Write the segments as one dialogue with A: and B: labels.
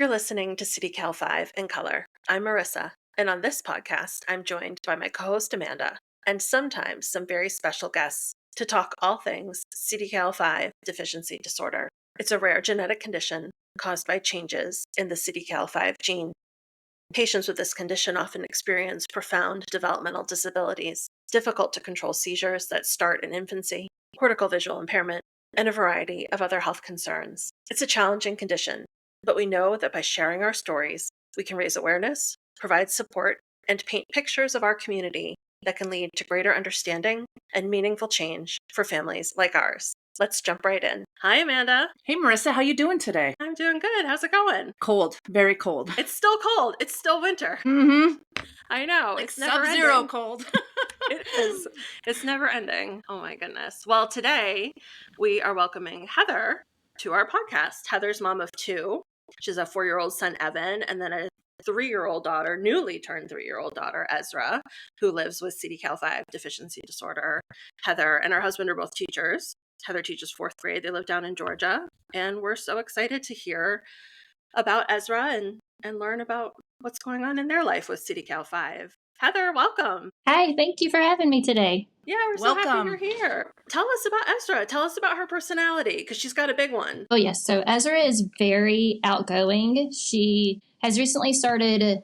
A: You're listening to CDKL5 in color. I'm Marissa, and on this podcast, I'm joined by my co-host Amanda, and sometimes some very special guests to talk all things CDKL5 deficiency disorder. It's a rare genetic condition caused by changes in the CDKL5 gene. Patients with this condition often experience profound developmental disabilities, difficult to control seizures that start in infancy, cortical visual impairment, and a variety of other health concerns. It's a challenging condition, but we know that by sharing our stories, we can raise awareness, provide support, and paint pictures of our community that can lead to greater understanding and meaningful change for families like ours. Let's jump right in. Hi, Amanda.
B: Hey, Marissa, how you doing today?
A: I'm doing good. How's it going?
B: Cold, very cold.
A: It's still cold. It's still winter.
B: Mm-hmm.
A: I know.
B: Like
A: it's never
B: sub-zero
A: ending.
B: cold.
A: It is. It's never ending. Oh my goodness. Well, today we are welcoming Heather to our podcast. Heather's mom of two. She's a 4-year-old son, Evan, and then a 3-year-old daughter, newly turned 3-year-old daughter, Ezra, who lives with CDKL5 deficiency disorder. Heather and her husband are both teachers. Heather teaches 4th grade. They live down in Georgia. And we're so excited to hear about Ezra and learn about what's going on in their life with CDKL5. Heather, welcome.
C: Hi, thank you for having me today.
A: Yeah, we're so happy you're here. Tell us about Ezra. Tell us about her personality, because she's got a big one.
C: Oh, yes. So Ezra is very outgoing. She has recently started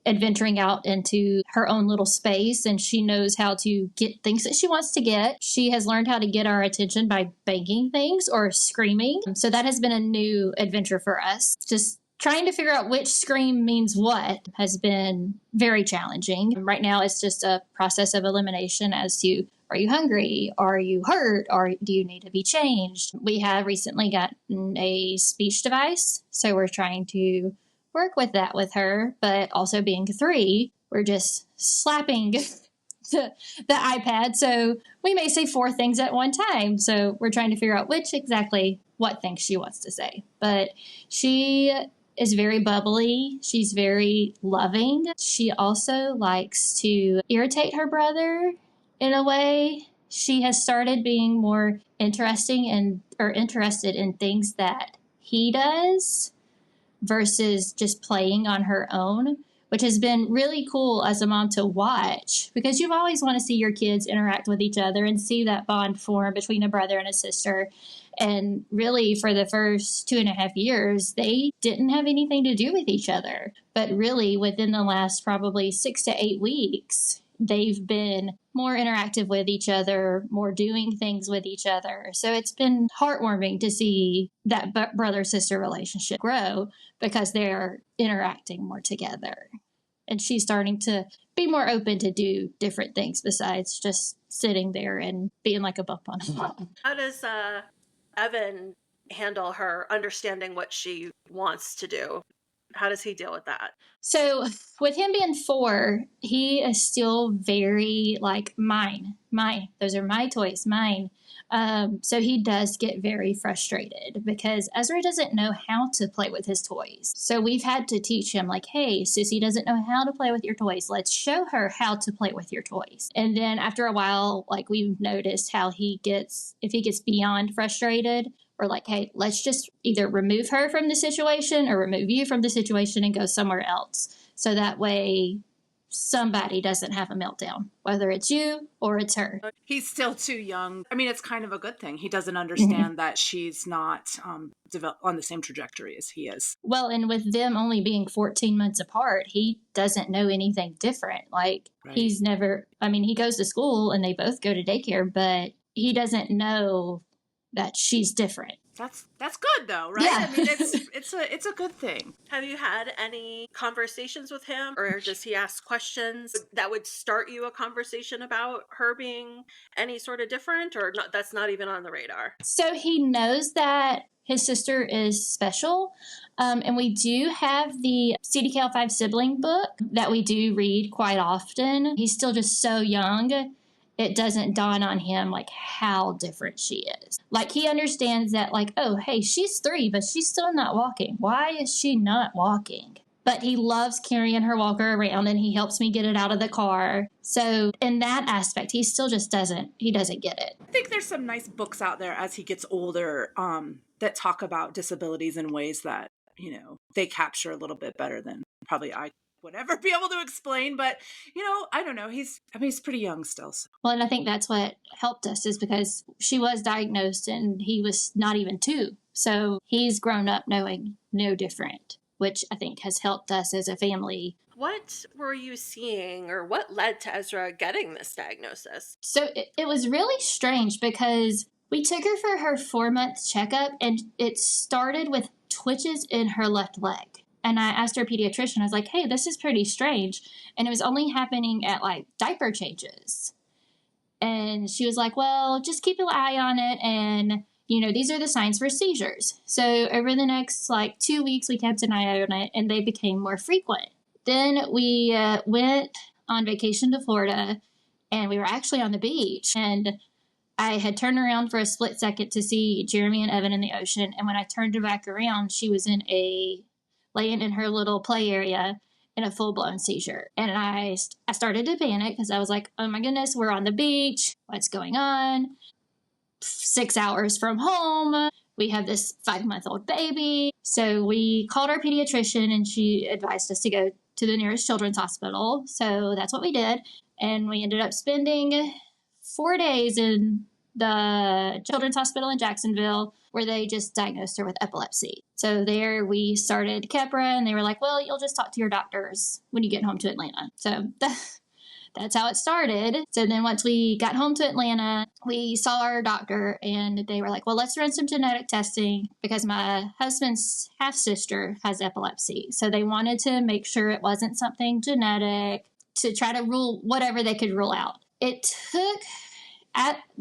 C: adventuring out into her own little space, and she knows how to get things that she wants to get. She has learned how to get our attention by banging things or screaming. So that has been a new adventure for us. Just trying to figure out which scream means what has been very challenging. Right now, it's just a process of elimination as to, are you hungry? Are you hurt? Or do you need to be changed? We have recently gotten a speech device, so we're trying to work with that with her, but also being 3, we're just slapping the iPad, so we may say 4 things at one time. So we're trying to figure out what things she wants to say. But she is very bubbly. She's very loving. She also likes to irritate her brother in a way. She has started being more interested in things that he does versus just playing on her own, which has been really cool as a mom to watch, because you've always want to see your kids interact with each other and see that bond form between a brother and a sister. And really, for the first 2.5 years, they didn't have anything to do with each other. But really, within the last probably 6 to 8 weeks, they've been more interactive with each other, more doing things with each other. So it's been heartwarming to see that brother-sister relationship grow because they're interacting more together. And she's starting to be more open to do different things besides just sitting there and being like a bump on a wall.
A: How does Evan handle her understanding what she wants to do? How does he deal with that?
C: So with him being 4, he is still very like mine. Those are my toys, mine. So he does get very frustrated because Ezra doesn't know how to play with his toys. So we've had to teach him like, hey, Sissy doesn't know how to play with your toys. Let's show her how to play with your toys. And then after a while, like we've noticed how if he gets beyond frustrated, or like, hey, let's just either remove her from the situation or remove you from the situation and go somewhere else. So that way somebody doesn't have a meltdown, whether it's you or it's her.
B: He's still too young. I mean, it's kind of a good thing. He doesn't understand that she's not on the same trajectory as he is.
C: Well, and with them only being 14 months apart, he doesn't know anything different. Like He's never, he goes to school and they both go to daycare, but he doesn't know that she's different.
B: That's good though, right?
C: Yeah.
B: I mean, it's a good thing.
A: Have you had any conversations with him, or does he ask questions that would start you a conversation about her being any sort of different, or not? That's not even on the radar.
C: So he knows that his sister is special, and we do have the CDKL5 sibling book that we do read quite often. He's still just so young. It doesn't dawn on him like how different she is. Like he understands that like, oh, hey, she's 3, but she's still not walking. Why is she not walking? But he loves carrying her walker around and he helps me get it out of the car. So in that aspect, he still just doesn't get it.
B: I think there's some nice books out there as he gets older that talk about disabilities in ways that they capture a little bit better than probably I would ever be able to explain. But, I don't know. He's pretty young still. So.
C: Well, and I think that's what helped us is because she was diagnosed and he was not even 2. So he's grown up knowing no different, which I think has helped us as a family.
A: What were you seeing or what led to Ezra getting this diagnosis?
C: So it was really strange because we took her for her 4-month checkup and it started with twitches in her left leg. And I asked our pediatrician, I was like, hey, this is pretty strange. And it was only happening at like diaper changes. And she was like, well, just keep an eye on it. And, these are the signs for seizures. So over the next 2 weeks, we kept an eye on it and they became more frequent. Then we went on vacation to Florida and we were actually on the beach. And I had turned around for a split second to see Jeremy and Evan in the ocean. And when I turned her back around, she was laying in her little play area in a full-blown seizure. And I started to panic because I was like, oh my goodness, we're on the beach. What's going on? 6 hours from home. We have this 5-month-old baby. So we called our pediatrician and she advised us to go to the nearest children's hospital. So that's what we did. And we ended up spending 4 days in the children's hospital in Jacksonville where they just diagnosed her with epilepsy. So there we started Keppra and they were like, well, you'll just talk to your doctors when you get home to Atlanta. So that's how it started. So then once we got home to Atlanta, we saw our doctor and they were like, well, let's run some genetic testing because my husband's half-sister has epilepsy. So they wanted to make sure it wasn't something genetic to try to rule whatever they could rule out. It took,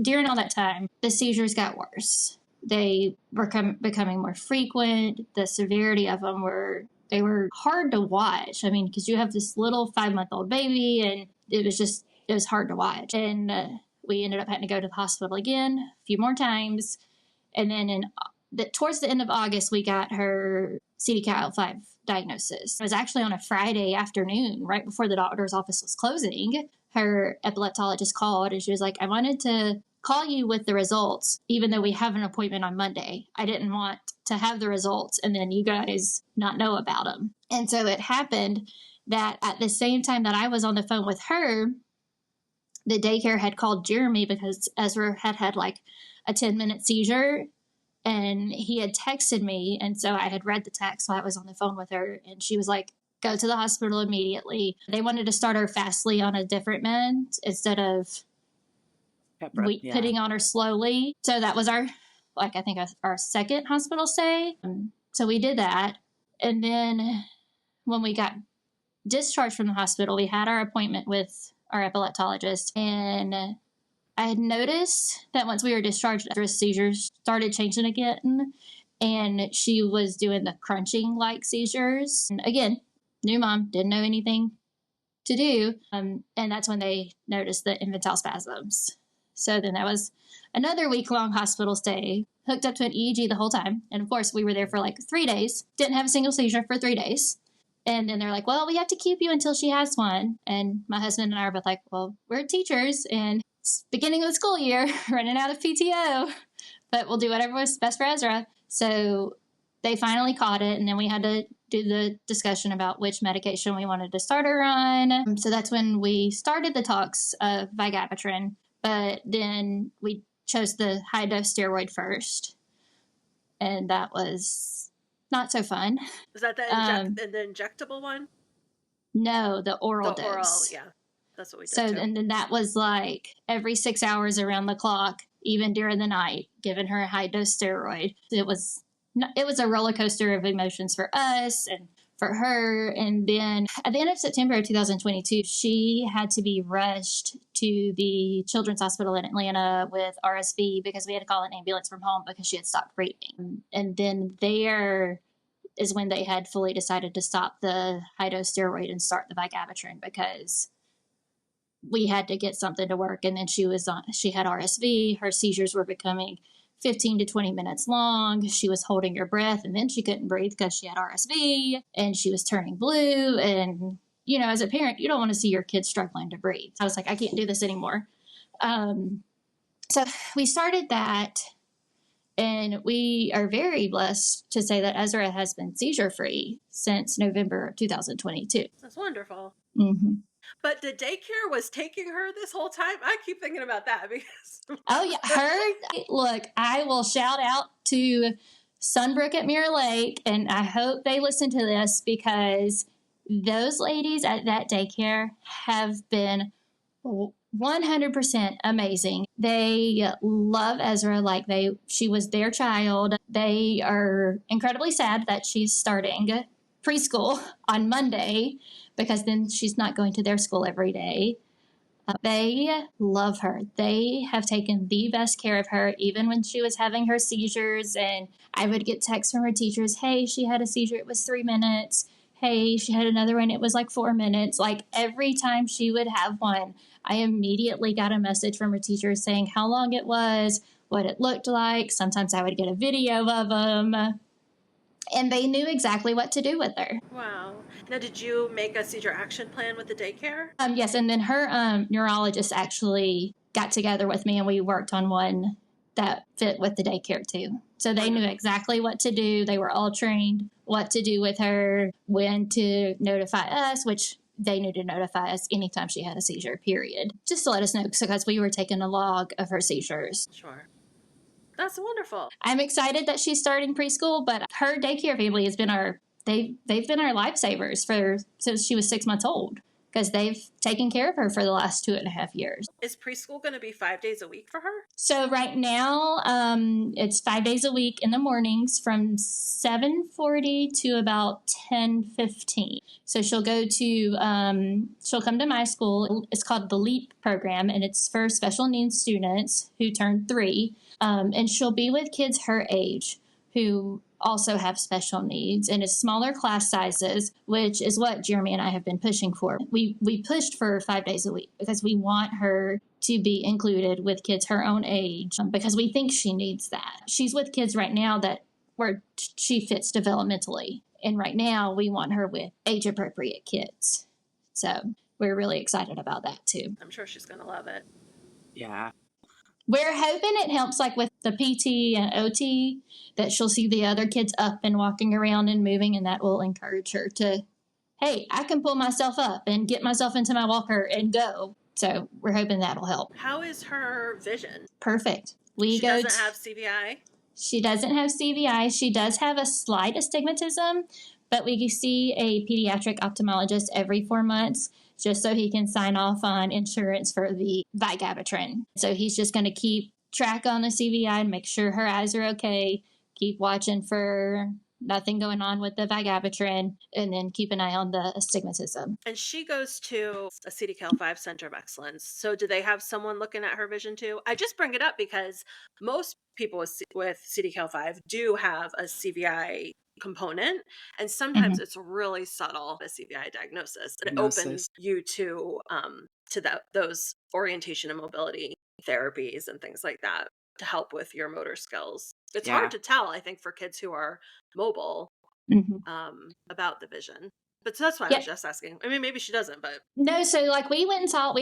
C: during all that time, the seizures got worse. They were becoming more frequent. The severity of them were hard to watch. I mean, because you have this little 5-month-old baby and it was hard to watch. And we ended up having to go to the hospital again a few more times. And then towards the end of August, we got her CDKL5 diagnosis. It was actually on a Friday afternoon, right before the doctor's office was closing. Her epileptologist called and she was like, I wanted to call you with the results, even though we have an appointment on Monday. I didn't want to have the results and then you guys not know about them. And so it happened that at the same time that I was on the phone with her, the daycare had called Jeremy because Ezra had like a 10-minute seizure and he had texted me. And so I had read the text while I was on the phone with her and she was like, go to the hospital immediately. They wanted to start her fastly on a different med instead of putting on her slowly. So that was our second hospital stay. So we did that. And then when we got discharged from the hospital, we had our appointment with our epileptologist. And I had noticed that once we were discharged, her seizures started changing again. And she was doing the crunching like seizures. And again, new mom, didn't know anything to do. And that's when they noticed the infantile spasms. So then that was another week-long hospital stay, hooked up to an EEG the whole time. And of course, we were there for 3 days, didn't have a single seizure for 3 days. And then they're like, well, we have to keep you until she has one. And my husband and I are both like, well, we're teachers and it's beginning of the school year, running out of PTO, but we'll do whatever was best for Ezra. So they finally caught it. And then we had to do the discussion about which medication we wanted to start her on. So that's when we started the talks of vigabatrin. But then we chose the high-dose steroid first, and that was not so fun.
A: Is that the injectable one?
C: No, the oral dose.
A: Oral, yeah. That's what we did
C: So,
A: too.
C: and then that was every 6 hours around the clock, even during the night, giving her a high-dose steroid. It was a roller coaster of emotions for us and for her. And then at the end of September of 2022, she had to be rushed to the Children's Hospital in Atlanta with RSV because we had to call an ambulance from home because she had stopped breathing. And then there is when they had fully decided to stop the high-dose steroid and start the vigabatrin because we had to get something to work. And then she had RSV. Her seizures were becoming 15 to 20 minutes long. She was holding her breath and then she couldn't breathe because she had RSV and she was turning blue. And, as a parent, you don't want to see your kid struggling to breathe. I was like, I can't do this anymore. So we started that. And we are very blessed to say that Ezra has been seizure-free since November of 2022.
A: That's wonderful.
C: Mm-hmm.
A: But the daycare was taking her this whole time? I keep thinking about that because...
C: Oh, yeah. Look, I will shout out to Sunbrook at Mirror Lake, and I hope they listen to this because those ladies at that daycare have been 100% amazing. They love Ezra like she was their child. They are incredibly sad that she's starting preschool on Monday because then she's not going to their school every day. They love her. They have taken the best care of her, even when she was having her seizures. And I would get texts from her teachers, hey, she had a seizure, it was 3 minutes. Hey, she had another one, it was like 4 minutes. Like every time she would have one, I immediately got a message from her teacher saying how long it was, what it looked like. Sometimes I would get a video of them. And they knew exactly what to do with her.
A: Wow. Now, did you make a seizure action plan with the daycare?
C: Yes, and then her neurologist actually got together with me and we worked on one that fit with the daycare too. So they knew exactly what to do. They were all trained what to do with her, when to notify us, which they knew to notify us anytime she had a seizure, period. Just to let us know because we were taking a log of her seizures.
A: Sure. That's wonderful.
C: I'm excited that she's starting preschool, but her daycare family has been they've been our lifesavers since she was 6 months old because they've taken care of her for the last 2.5 years.
A: Is preschool going to be 5 days a week for her?
C: So right now, it's 5 days a week in the mornings from 7:40 to about 10:15. So she'll come to my school. It's called the LEAP program, and it's for special needs students who turn 3. And she'll be with kids her age who also have special needs, and it's smaller class sizes, which is what Jeremy and I have been pushing for. We pushed for 5 days a week because we want her to be included with kids her own age because we think she needs that. She's with kids right now where she fits developmentally, and right now we want her with age-appropriate kids. So we're really excited about that too.
A: I'm sure she's going to love it.
B: Yeah.
C: We're hoping it helps, like with the PT and OT, that she'll see the other kids up and walking around and moving, and that will encourage her to, hey, I can pull myself up and get myself into my walker and go. So we're hoping that'll help.
A: How is her vision?
C: Perfect.
A: She doesn't have CVI?
C: She doesn't have CVI. She does have a slight astigmatism, but we see a pediatric ophthalmologist every 4 months just so he can sign off on insurance for the vigabatrin. So he's just going to keep track on the CVI and make sure her eyes are okay, keep watching for nothing going on with the vigabatrin, and then keep an eye on the astigmatism.
A: And she goes to a CDKL5 Center of Excellence. So do they have someone looking at her vision too? I just bring it up because most people with CDKL5 do have a CVI component, and sometimes it's really subtle, a CVI diagnosis, and it opens you to those orientation and mobility therapies and things like that to help with your motor skills. It's hard to tell, I think, for kids who are mobile about the vision. But so that's why I was just asking. I mean, maybe she doesn't, but...
C: No, so like we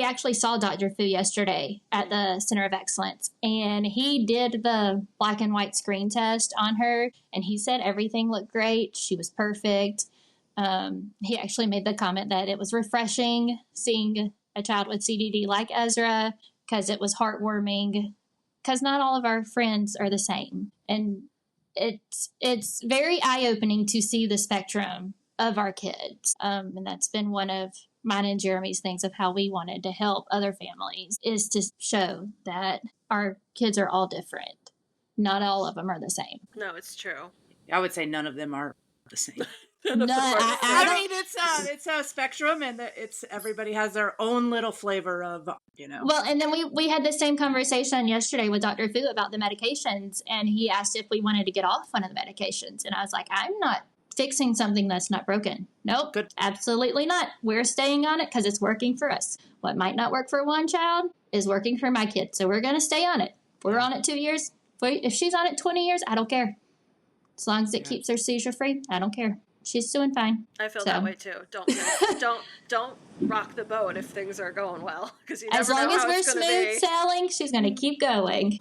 C: actually saw Dr. Fu yesterday at the Center of Excellence, and he did the black and white screen test on her, and he said everything looked great. She was perfect. He actually made the comment that it was refreshing seeing a child with CDD like Ezra because it was heartwarming because not all of our friends are the same. And it's very eye-opening to see the spectrum of our kids. And that's been one of mine and Jeremy's things of how we wanted to help other families is to show that our kids are all different. Not all of them are the same.
A: No, it's true.
B: I would say none of them are the same.
C: I
B: mean, it's a spectrum, and everybody has their own little flavor of,
C: Well, and then we had the same conversation yesterday with Dr. Fu about the medications, and he asked if we wanted to get off one of the medications, and I was like, I'm not fixing something that's not broken. Nope, good. Absolutely not. We're staying on it because it's working for us. What might not work for one child is working for my kid, so we're going to stay on it. If we're on it 2 years, if she's on it 20 years, I don't care. As long as it keeps her seizure free, I don't care. She's doing fine.
A: I feel that way too. Don't rock the boat if things are going well, because you never
C: as long
A: know
C: as
A: how
C: we're
A: it's gonna
C: smooth
A: be.
C: sailing, she's going to keep going.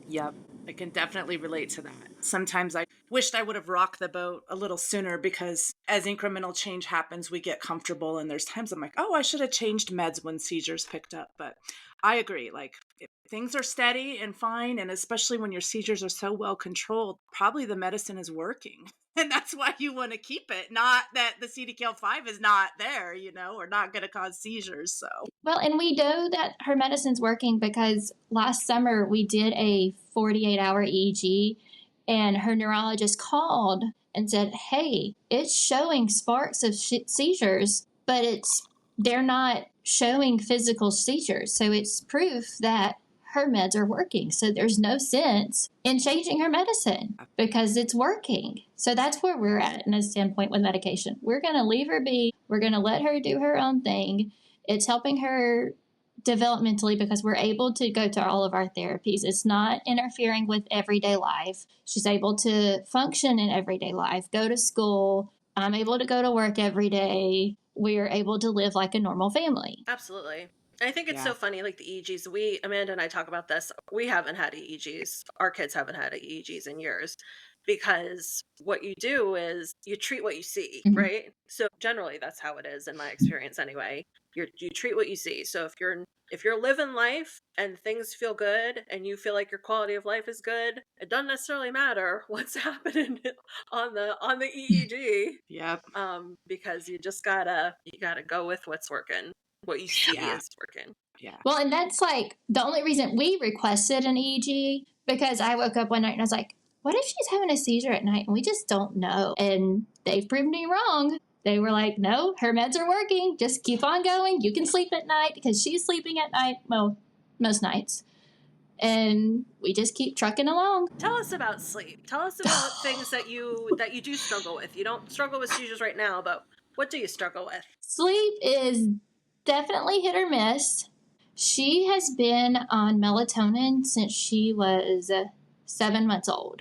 B: Yep. I can definitely relate to that. Sometimes I wished I would have rocked the boat a little sooner, because as incremental change happens, we get comfortable. And there's times I'm like, oh, I should have changed meds when seizures picked up. But I agree. Like, if things are steady and fine, and especially when your seizures are so well controlled, probably the medicine is working. And that's why you want to keep it. Not that the CDKL5 is not there, or not going to cause seizures. So,
C: Well, and we know that her medicine's working because last summer we did a 48-hour EEG, and her neurologist called and said, hey, it's showing sparks of seizures, but they're not showing physical seizures. So it's proof that her meds are working. So there's no sense in changing her medicine because it's working. So that's where we're at in a standpoint with medication. We're going to leave her be. We're going to let her do her own thing. It's helping her developmentally because we're able to go to all of our therapies. It's not interfering with everyday life. She's able to function in everyday life, go to school. I'm able to go to work every day. We're able to live like a normal family.
A: Absolutely. I think it's
B: Yeah.
A: so funny, like the EEGs. Amanda and I talk about this. We haven't had EEGs. Our kids haven't had EEGs in years, because what you do is you treat what you see,
C: Mhm.
A: right? So generally, that's how it is in my experience, anyway. You treat what you see. So if you're living life and things feel good and you feel like your quality of life is good, it doesn't necessarily matter what's happening on the EEG.
B: Yep.
A: Because you gotta go with what's working. What you see
B: Yeah.
A: is working.
B: Yeah.
C: Well, and that's like the only reason we requested an EEG, because I woke up one night and I was like, what if she's having a seizure at night and we just don't know? And they've proved me wrong. They were like, no, her meds are working. Just keep on going. You can sleep at night, because she's sleeping at night. Well, most nights. And we just keep trucking along.
A: Tell us about sleep. Tell us about things that you do struggle with. You don't struggle with seizures right now, but what do you struggle with?
C: Sleep is definitely hit or miss. She has been on melatonin since she was 7 months old.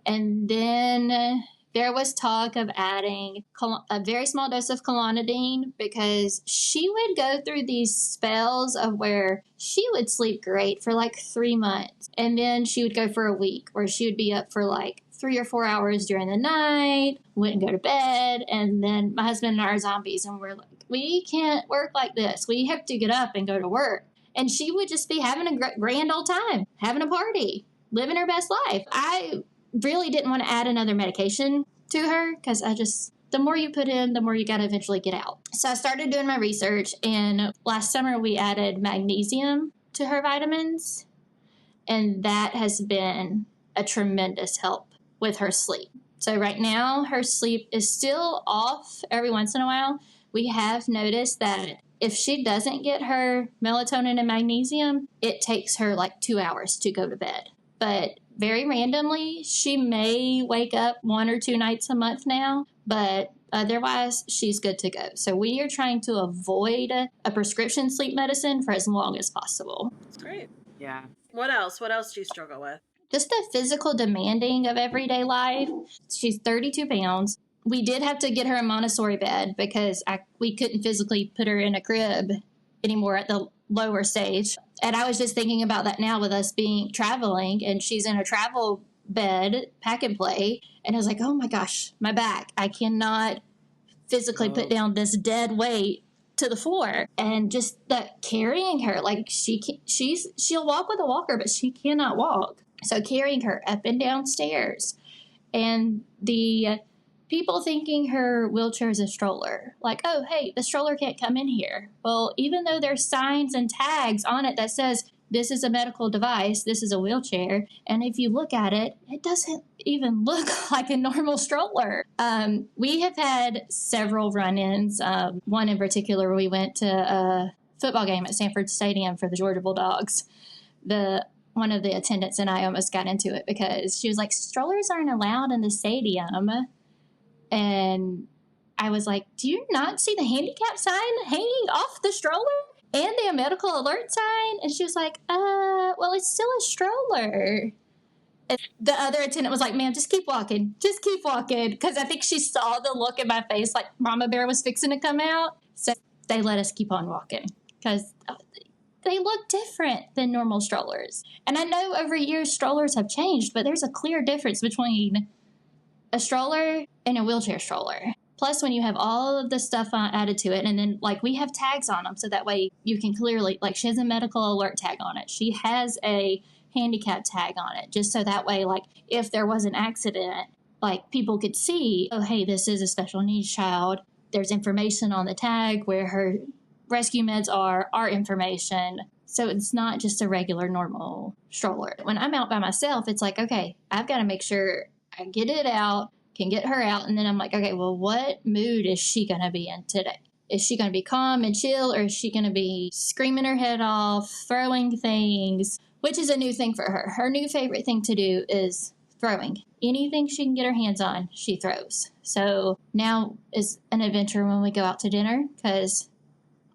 C: And then there was talk of adding a very small dose of clonidine, because she would go through these spells of where she would sleep great for like 3 months. And then she would go for a week where she would be up for like 3 or 4 hours during the night, wouldn't go to bed. And then my husband and I are zombies, and we're like, we can't work like this. We have to get up and go to work. And she would just be having a grand old time, having a party, living her best life. I really didn't want to add another medication to her, because the more you put in, the more you got to eventually get out. So I started doing my research, and last summer we added magnesium to her vitamins, and that has been a tremendous help with her sleep. So right now her sleep is still off every once in a while. We have noticed that if she doesn't get her melatonin and magnesium, it takes her like 2 hours to go to bed. But very randomly, she may wake up 1 or 2 nights a month now, but otherwise, she's good to go. So we are trying to avoid a prescription sleep medicine for as long as possible.
A: That's great.
B: Yeah.
A: What else? What else do you struggle with?
C: Just the physical demanding of everyday life. She's 32 pounds. We did have to get her a Montessori bed because we couldn't physically put her in a crib anymore at the lower stage. And I was just thinking about that now with us being traveling, and she's in a travel bed, pack and play. And I was like, oh my gosh, my back. I cannot physically put down this dead weight to the floor. And just that carrying her, like she'll walk with a walker, but she cannot walk. So carrying her up and down stairs, and the people thinking her wheelchair is a stroller. Like, oh, hey, the stroller can't come in here. Well, even though there's signs and tags on it that says this is a medical device, this is a wheelchair, and if you look at it, it doesn't even look like a normal stroller. We have had several run-ins. One in particular, we went to a football game at Sanford Stadium for the Georgia Bulldogs. One of the attendants and I almost got into it because she was like, strollers aren't allowed in the stadium. And I was like, do you not see the handicap sign hanging off the stroller and the medical alert sign? And she was like, well, it's still a stroller. And the other attendant was like, ma'am, just keep walking. Just keep walking. Because I think she saw the look in my face like Mama Bear was fixing to come out. So they let us keep on walking because they look different than normal strollers. And I know over years strollers have changed, but there's a clear difference between a stroller and a wheelchair stroller. Plus, when you have all of the stuff added to it, and then, like, we have tags on them, so that way you can clearly, like, she has a medical alert tag on it. She has a handicap tag on it, just so that way, like, if there was an accident, like, people could see, oh, hey, this is a special needs child. There's information on the tag where her rescue meds are, our information. So it's not just a regular, normal stroller. When I'm out by myself, it's like, okay, I've got to make sure I get it out, can get her out, and then I'm like, okay, well, what mood is she going to be in today? Is she going to be calm and chill, or is she going to be screaming her head off, throwing things, which is a new thing for her. Her new favorite thing to do is throwing. Anything she can get her hands on, she throws. So now is an adventure when we go out to dinner, because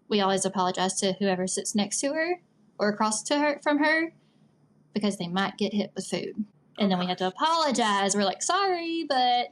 C: we always apologize to whoever sits next to her or across to her from her, because they might get hit with food. And then we have to apologize. We're like, sorry, but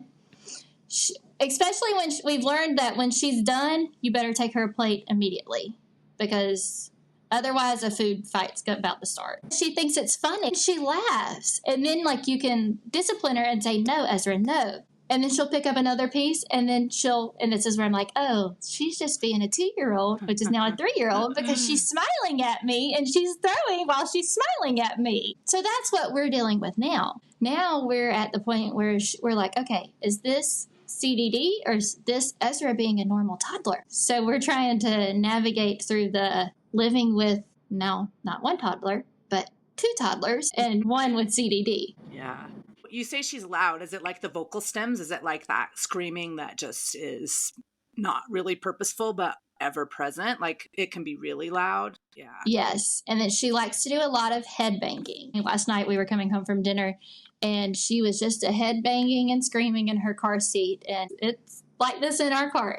C: especially when we've learned that when she's done, you better take her plate immediately, because otherwise a food fight's about to start. She thinks it's funny. She laughs. And then, like, you can discipline her and say, no, Ezra, no. And then she'll pick up another piece, and then and this is where I'm like, oh, she's just being a 2-year-old, which is now a 3-year-old, because she's smiling at me, and she's throwing while she's smiling at me. So that's what we're dealing with now. Now we're at the point where we're like, okay, is this CDD, or is this Ezra being a normal toddler? So we're trying to navigate through the living with now not one toddler, but 2 toddlers, and one with CDD.
B: Yeah. You say she's loud. Is it like the vocal stems? Is it like that screaming that just is not really purposeful, but ever present? Like, it can be really loud? Yeah.
C: Yes. And then she likes to do a lot of head banging. Last night we were coming home from dinner, and she was just a head banging and screaming in her car seat. And it's like this in our car.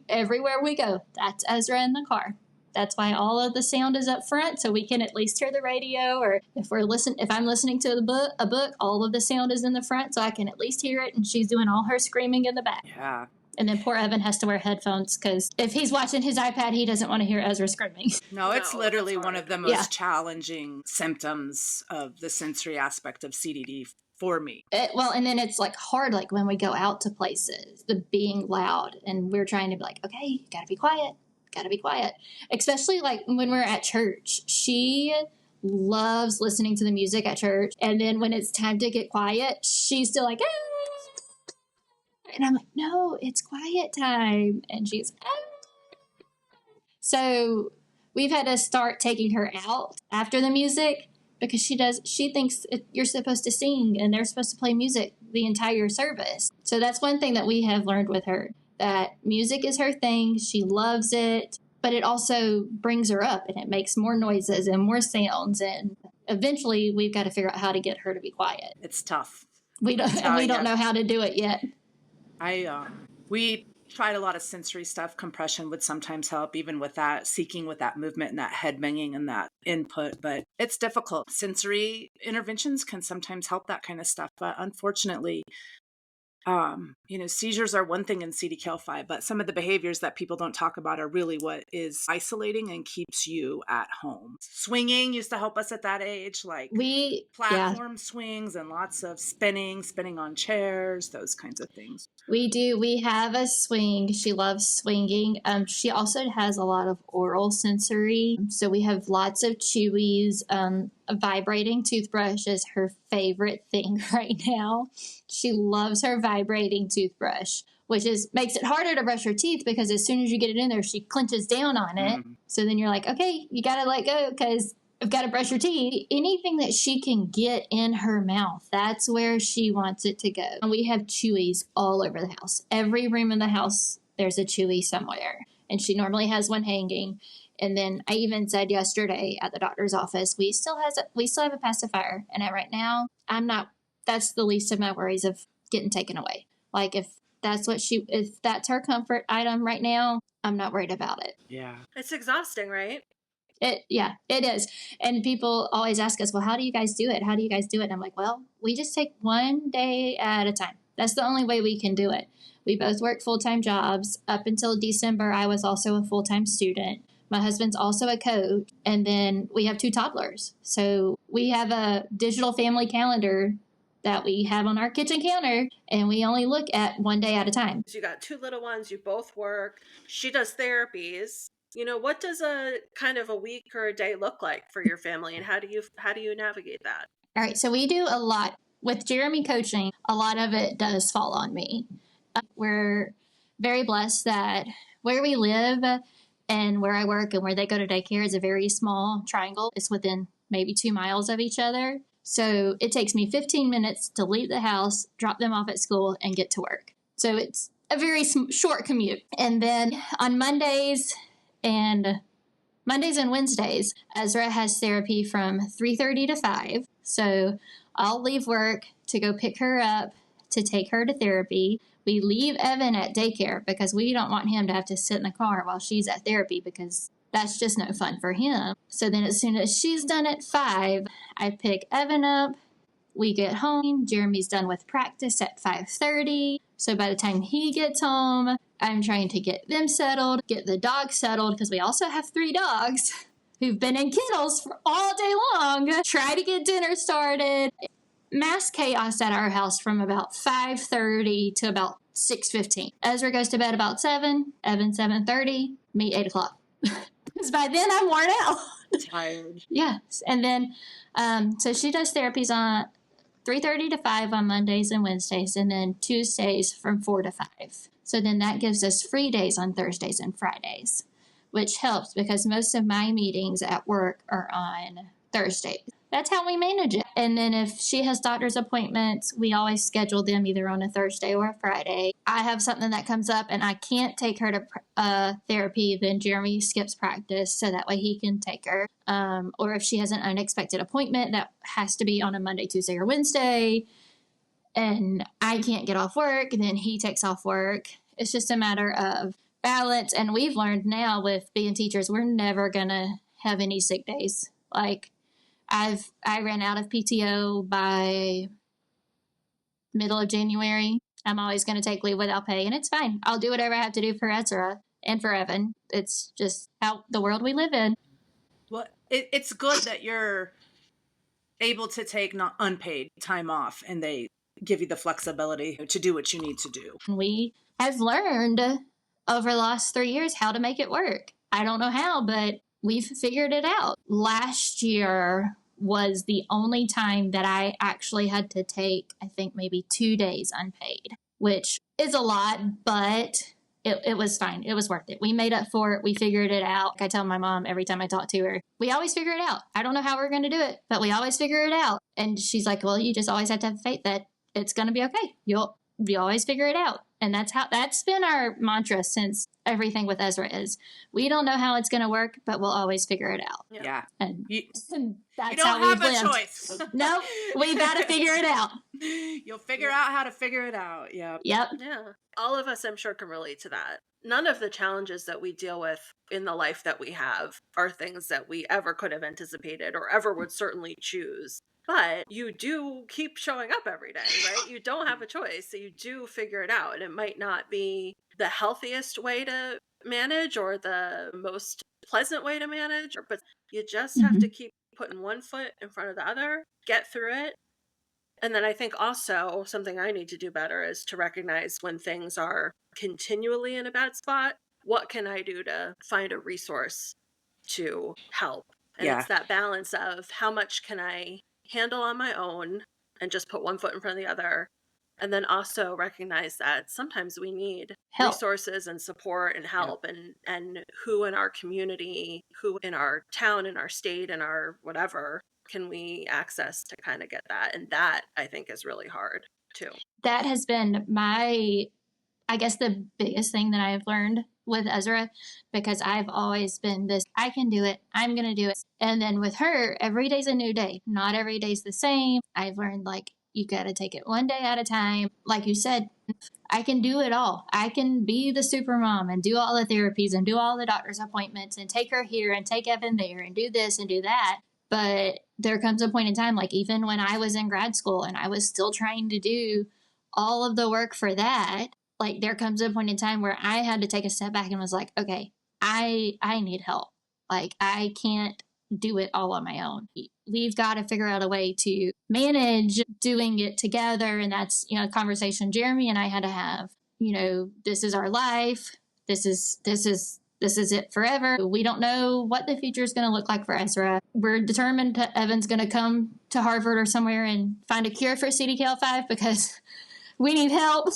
C: Everywhere we go, that's Ezra in the car. That's why all of the sound is up front, so we can at least hear the radio. Or if I'm listening to a book, all of the sound is in the front, so I can at least hear it. And she's doing all her screaming in the back.
B: Yeah.
C: And then poor Evan has to wear headphones, because if he's watching his iPad, he doesn't want to hear Ezra screaming.
B: No, it's literally one of the most challenging symptoms of the sensory aspect of CDD for me.
C: And then it's like hard, like when we go out to places, the being loud, and we're trying to be like, okay, gotta be quiet. Especially like when we're at church. She loves listening to the music at church, and then when it's time to get quiet, she's still like, ah! And I'm like, no, it's quiet time. And she's, ah! So we've had to start taking her out after the music, because she thinks you're supposed to sing and they're supposed to play music the entire service. So that's one thing that we have learned with her, that music is her thing. She loves it, but it also brings her up, and it makes more noises and more sounds. And eventually we've got to figure out how to get her to be quiet.
B: It's tough.
C: We don't know how to do it yet.
B: We tried a lot of sensory stuff. Compression would sometimes help, even with that, seeking with that movement and that head banging and that input, but it's difficult. Sensory interventions can sometimes help that kind of stuff, but unfortunately, seizures are one thing in CDKL5, but some of the behaviors that people don't talk about are really what is isolating and keeps you at home. Swinging used to help us at that age, like platform swings and lots of spinning on chairs, those kinds of things.
C: We do. We have a swing. She loves swinging. She also has a lot of oral sensory. So we have lots of chewies. A vibrating toothbrush is her favorite thing right now. She loves her vibrating toothbrush, which makes it harder to brush her teeth, because as soon as you get it in there, she clenches down on it. So then you're like, okay, you got to let go, because I've got to brush her teeth. Anything that she can get in her mouth, that's where she wants it to go. And we have chewies all over the house. Every room in the house, there's a chewy somewhere. And she normally has one hanging. And then I even said yesterday at the doctor's office, we still have a pacifier. And right now, that's the least of my worries of getting taken away. Like, if that's her comfort item right now, I'm not worried about it.
B: Yeah.
A: It's exhausting, right?
C: It is. And people always ask us, well, how do you guys do it? And I'm like, well, we just take one day at a time. That's the only way we can do it. We both work full-time jobs. Up until December, I was also a full-time student. My husband's also a coach. And then we have 2 toddlers. So we have a digital family calendar that we have on our kitchen counter, and we only look at one day at a time.
A: You got 2 little ones, you both work. She does therapies. What does a kind of a week or a day look like for your family, and how do you navigate that?
C: All right, so we do a lot with Jeremy coaching. A lot of it does fall on me. We're very blessed that where we live and where I work and where they go to daycare is a very small triangle. It's within maybe 2 miles of each other. So it takes me 15 minutes to leave the house, drop them off at school, and get to work. So it's a very short commute. And then on Mondays and Wednesdays, Ezra has therapy from 3:30 to 5. So I'll leave work to go pick her up to take her to therapy. We leave Evan at daycare because we don't want him to have to sit in the car while she's at therapy because that's just no fun for him. So then as soon as she's done at 5, I pick Evan up. We get home. Jeremy's done with practice at 5:30. So by the time he gets home, I'm trying to get them settled, get the dogs settled, because we also have 3 dogs who've been in kennels for all day long. Try to get dinner started. Mass chaos at our house from about 5:30 to about 6:15. Ezra goes to bed about 7, Evan 7:30, me 8 o'clock. Because by then I'm worn out.
B: Tired.
C: Yes. And then, so she does therapies on 3:30 to 5 on Mondays and Wednesdays, and then Tuesdays from 4 to 5. So then that gives us free days on Thursdays and Fridays, which helps because most of my meetings at work are on Thursdays. That's how we manage it. And then if she has doctor's appointments, we always schedule them either on a Thursday or a Friday. I have something that comes up and I can't take her to therapy, then Jeremy skips practice so that way he can take her. Or if she has an unexpected appointment that has to be on a Monday, Tuesday, or Wednesday, and I can't get off work, then he takes off work. It's just a matter of balance. And we've learned now with being teachers, we're never going to have any sick days. Like, I ran out of PTO by middle of January. I'm always going to take leave without pay, and it's fine. I'll do whatever I have to do for Ezra and for Evan. It's just how the world we live in.
B: Well, it's good that you're able to take not unpaid time off, and they give you the flexibility to do what you need to do.
C: We have learned over the last 3 years how to make it work. I don't know how, but we've figured it out. Last year was the only time that I actually had to take, I think, maybe 2 days unpaid, which is a lot, but it was fine. It was worth it. We made up for it. We figured it out. I tell my mom every time I talk to her, we always figure it out. I don't know how we're going to do it, but we always figure it out. And she's like, well, you just always have to have faith that it's going to be okay. You always figure it out. And that's been our mantra since everything with Ezra is. We don't know how it's going to work, but we'll always figure it out.
B: Yeah.
C: And that's
B: you don't
C: how
B: have
C: we've
B: a
C: lived.
B: choice.
C: No, we got to figure it out.
B: You'll figure out how to figure it out. Yeah.
C: Yep.
A: Yeah. All of us, I'm sure, can relate to that. None of the challenges that we deal with in the life that we have are things that we ever could have anticipated or ever would certainly choose. But you do keep showing up every day, right? You don't have a choice. So you do figure it out. And it might not be the healthiest way to manage or the most pleasant way to manage, but you just have to keep putting one foot in front of the other, get through it. And then I think also something I need to do better is to recognize when things are continually in a bad spot. What can I do to find a resource to help? And it's that balance of how much can I handle on my own and just put one foot in front of the other. And then also recognize that sometimes we need resources and support and help and who in our community, who in our town, in our state, in our whatever, can we access to kind of get that. And that I think is really hard too.
C: That has been I guess the biggest thing that I've learned with Ezra, because I've always been this, I can do it, I'm going to do it. And then with her, every day's a new day. Not every day's the same. I've learned, like, you got to take it one day at a time. Like you said, I can do it all. I can be the super mom and do all the therapies and do all the doctor's appointments and take her here and take Evan there and do this and do that. But there comes a point in time, like even when I was in grad school and I was still trying to do all of the work for that, like there comes a point in time where I had to take a step back and was like, okay, I need help. Like, I can't do it all on my own. We've got to figure out a way to manage doing it together. And that's, a conversation Jeremy and I had to have. This is our life. This is it forever. We don't know what the future is going to look like for Ezra. We're determined that Evan's going to come to Harvard or somewhere and find a cure for CDKL5 because we need help.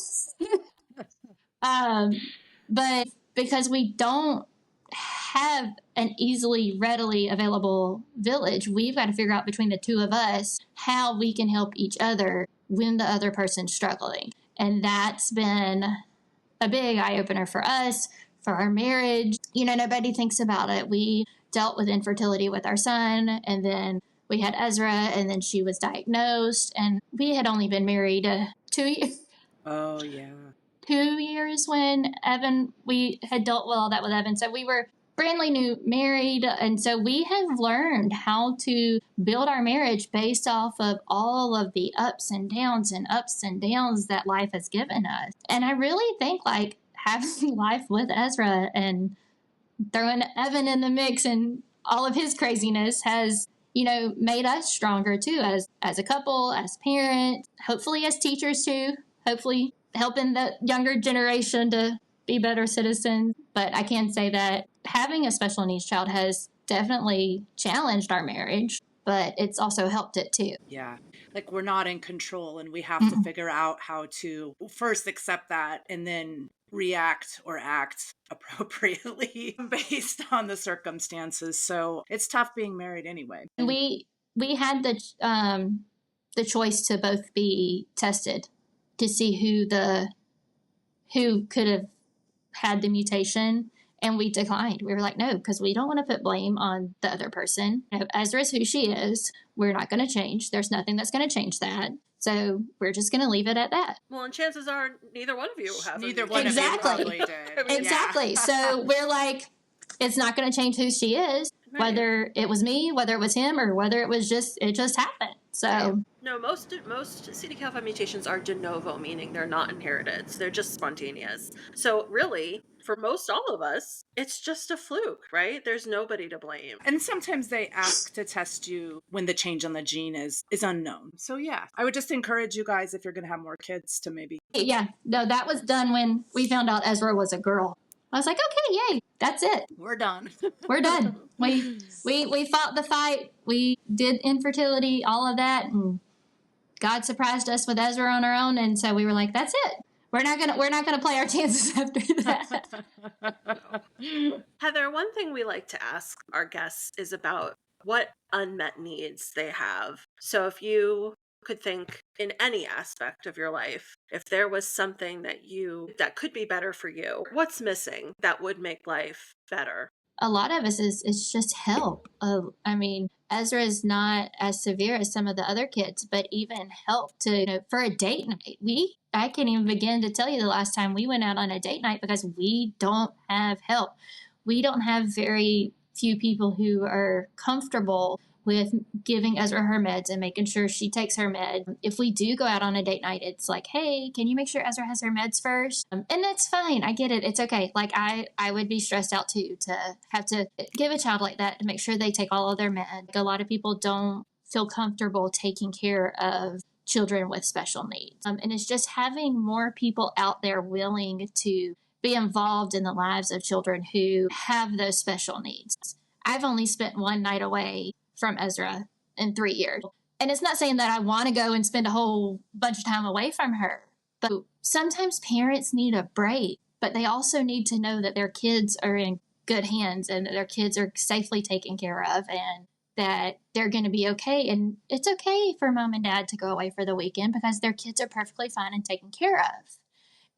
C: But because we don't have an easily, readily available village, we've got to figure out between the two of us how we can help each other when the other person's struggling. And that's been a big eye-opener for us, for our marriage. Nobody thinks about it. We dealt with infertility with our son, and then we had Ezra, and then she was diagnosed, and we had only been married 2 years.
B: Oh, yeah.
C: 2 years when we had dealt with all that with Evan. So we were brandly new married. And so we have learned how to build our marriage based off of all of the ups and downs that life has given us. And I really think like having life with Ezra and throwing Evan in the mix and all of his craziness has, made us stronger too, as a couple, as parents, hopefully as teachers too, hopefully helping the younger generation to be better citizens. But I can say that having a special needs child has definitely challenged our marriage, but it's also helped it too.
B: Yeah. Like we're not in control and we have to figure out how to first accept that and then react or act appropriately based on the circumstances. So it's tough being married anyway.
C: We had the choice to both be tested to see who could have had the mutation, and we declined. We were like, no, because we don't want to put blame on the other person. Ezra is who she is. We're not going to change. There's nothing that's going to change that. So we're just going to leave it at that.
A: Well, and chances are neither one of you have.
B: Neither one of you probably did.
C: Exactly. So we're like, it's not going to change who she is, right. Whether it was me, whether it was him, or whether it just happened. So
A: right. No, most CDKL5 mutations are de novo, meaning they're not inherited. They're just spontaneous. So really, for most all of us, it's just a fluke, right? There's nobody to blame.
B: And sometimes they ask to test you when the change on the gene is unknown. So yeah, I would just encourage you guys, if you're going to have more kids, to maybe.
C: Yeah, no, that was done when we found out Ezra was a girl. I was like, okay, yay, that's it.
B: We're done.
C: We're done. We fought the fight. We did infertility, all of that, and God surprised us with Ezra on our own, and so we were like, that's it. We're not gonna play our chances after that.
A: Heather, one thing we like to ask our guests is about what unmet needs they have. So if you could think in any aspect of your life, if there was something that could be better for you, what's missing that would make life better?
C: A lot of us is just help. I mean, Ezra is not as severe as some of the other kids, but even help to, for a date night. I can't even begin to tell you the last time we went out on a date night because we don't have help. We don't have very few people who are comfortable with giving Ezra her meds and making sure she takes her med. If we do go out on a date night, it's like, hey, can you make sure Ezra has her meds first? And that's fine. I get it. It's okay. Like I would be stressed out too to have to give a child like that to make sure they take all of their meds. A lot of people don't feel comfortable taking care of children with special needs. And it's just having more people out there willing to be involved in the lives of children who have those special needs. I've only spent one night away from Ezra in 3 years. And it's not saying that I want to go and spend a whole bunch of time away from her, but sometimes parents need a break, but they also need to know that their kids are in good hands and that their kids are safely taken care of and that they're going to be okay. And it's okay for mom and dad to go away for the weekend because their kids are perfectly fine and taken care of.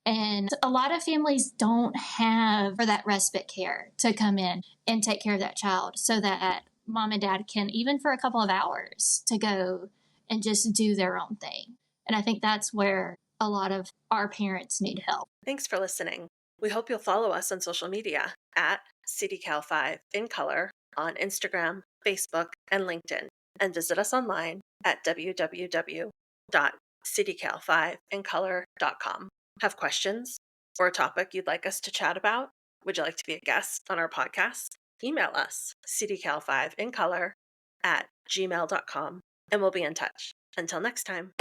C: And a lot of families don't have for that respite care to come in and take care of that child so that mom and dad can, even for a couple of hours, to go and just do their own thing. And I think that's where a lot of our parents need help.
A: Thanks for listening. We hope you'll follow us on social media at CDKL5 in color on Instagram, Facebook, and LinkedIn, and visit us online at www.cdkl5incolor.com. Have questions or a topic you'd like us to chat about? Would you like to be a guest on our podcast? email us, CDKL5 in color at gmail.com, and we'll be in touch. Until next time.